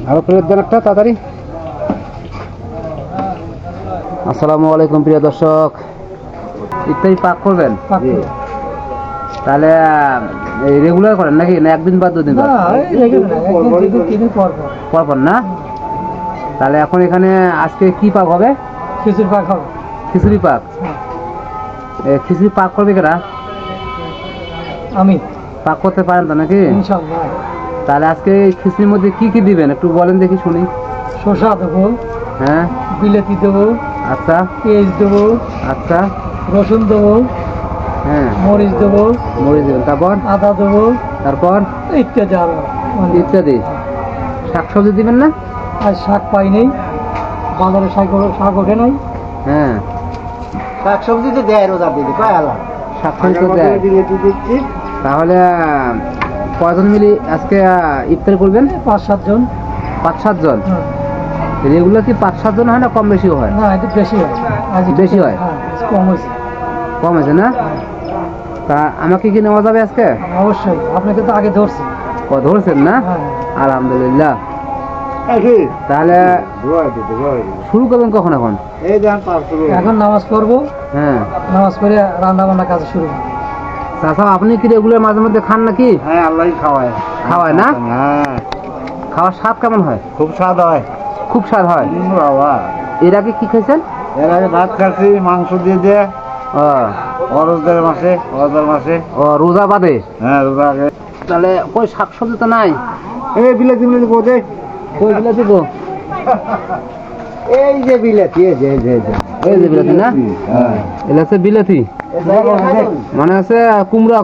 আরো প্লেট দেন একটা তাড়াতাড়ি। আসসালামু আলাইকুম প্রিয় দর্শক, ইফতারি পাক করবেন? তাহলে এই রেগুলার করেন নাকি, না একদিন বাদ দুদিন পর পর না? তাহলে এখন এখানে আজকে কি পাক হবে? খিচুড়ি পাক হবে। খিচুড়ি পাক? খিচুড়ি পাক করবে কেনা? আমি। পাক করতে পারেন তো নাকি? ইনশাআল্লাহ। তাহলে আজকে খিচুড়ির মধ্যে কি কি দিবেন একটু বলেন দেখি শুনি। শসা দেবো, হ্যাঁ। বিলাতি দেবো, আচ্ছা। পেঁয়াজ দেবো, আচ্ছা। রসুন দেবো, হ্যাঁ। মরিচ দেবো, মরিচ দেবেন, তারপর আদা দেবো, তারপর ইত্যাদি আরো ইত্যাদি। শাকসবজি দিবেন না? আর শাক পাই নেই, বাজারে শাক ওঠে নাই। হ্যাঁ, শাকসবজি তো দেয় রোজার দিদি কয় আলা শাকসবজি তো দেয়। তাহলে কয়জন মিলে আজকে ইফতার করবেন? 5-7 জন। 5-7 জন? রেগুলার কি 5-7 জন হয় না কম বেশিও হয়? না, একটু বেশি হয়। আজ বেশি হয়? কম হয়েছে। কম হয়েছে না? তা আমাকে কি নেওয়া যাবে আজকে? অবশ্যই, আপনাকে তো আগে ধরছি। ধরছেন না? আলহামদুলিল্লাহ। তাহলে শুরু করবেন কখন? এখন নামাজ পড়বো। হ্যাঁ, নামাজ পড়ে রান্না বান্না কাজ শুরু। চাচা আপনি কি রেগুলার মাঝে মধ্যে খান নাকি? হ্যাঁ, আল্লাহ খাওয়ায়। খাওয়ায় না? হ্যাঁ, খাওয়ার স্বাদ কেমন হয়? খুব স্বাদ হয়। খুব স্বাদ হয়? বাবা, এর আগে কি খাইছেন? এর আগে ভাত খাচ্ছি মাংস দিয়ে অরোজদের মাসে, ও রোজা বাদে? হ্যাঁ, রোজা আগে। তাহলে কই শাকসবজি তো নাই? এই বিলাতি বোঝে, কই বিলাতি গো? এই যে বিলাতি, এই যে বিলাতি না? হ্যাঁ, এটা হচ্ছে বিলাতি, মানে আছে কুমড়া।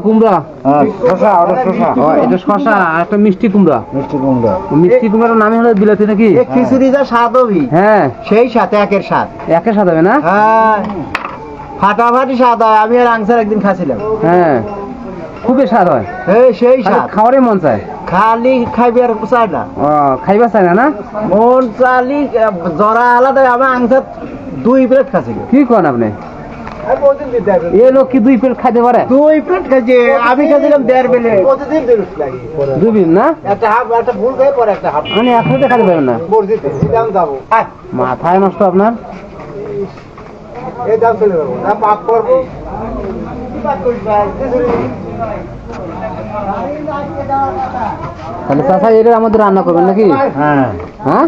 শসা, শসা। এটা শসা আর একটা মিষ্টি কুমড়া। মিষ্টি কুমড়া। মিষ্টি কুমড়ার নামই হলো বিলাতি নাকি? খিচুড়ি যা স্বাদ হবি, হ্যাঁ, সেই সাথে একের স্বাদ। একের সাথে হবে না? হ্যাঁ, ফাটাফাটি স্বাদ হয়। আমি আর আংসার একদিন খাচ্ছিলাম। হ্যাঁ, খুবই স্বাদ হয়। সেই স্বাদ খাওয়ারই মন চায়, খালি খাইবি আর চাই না। খাইবা চায় না? না মন চালি জরা আলাদা। আমি আংসার 2 প্লেট খাচ্ছিলাম। কি করেন আপনি? এই লোক কি 2 প্লেট খাইতে পারে? 2 প্লেট খাইছে, আমি খাচ্ছিলাম 1.5 প্লেট। প্রতিদিন বেরোস লাগে 2 প্লেট না? একটা হাফ, একটা ফুল খাই, পরে একটা হাফ। মানে একসাথে খাইতে পারেন না? বর্জিতে দাম যাবো, মাথায় নষ্ট আপনার। এই দাম চলে যাবো, দাম পাক করবো। কি পাক করিস ভাই? তাহলে চাচা এটা আমাদের রান্না করবেন নাকি? হ্যাঁ, হ্যাঁ,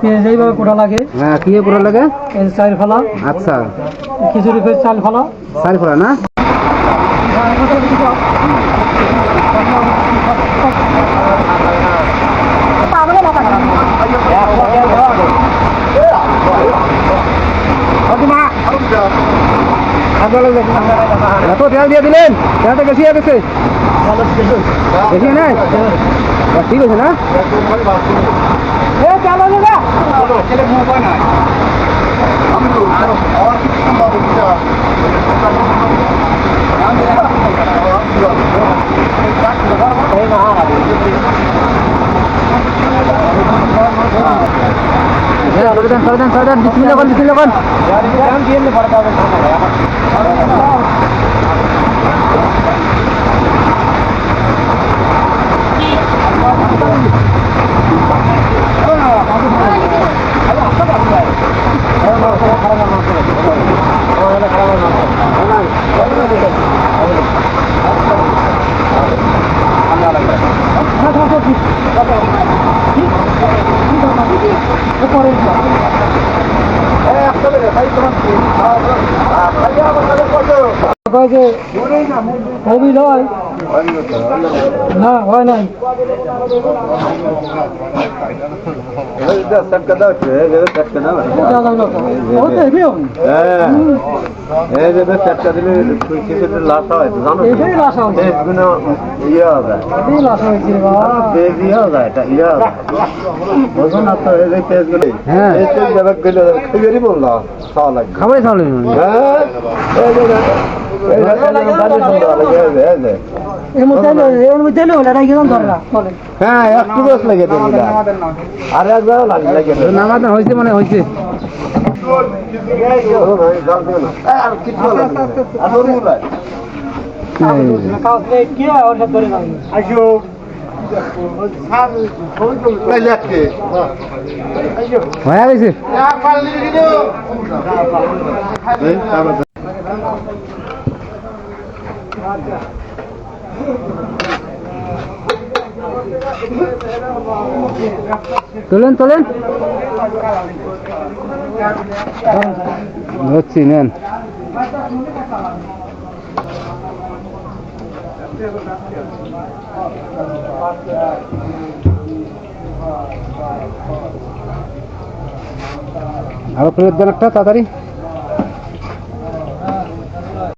পেঁয়াজ এইভাবে পোড়া লাগে। হ্যাঁ, কি পুরো লাগে? চাল ফালা। আচ্ছা, খিচুড়ি করে চাল ফালা। চাল পুরা না? এত তেল দিয়ে দিলেন, তেলটা বেশি হয়ে গেছে। বেশি নাই? ঠিক আছে না? সাবধান, বিসমিল্লাহ করেন। না হয় নাই। খাবারই খাওয়ালেন? হ্যাঁ, একটু বেশ লাগে আর একবার লাগে নামাজ হয়েছে, মানে হয়েছে। হয়ে গেছে তোলেন তোলেন ধরছি নেন আরো প্লেট দেন একটা তাড়াতাড়ি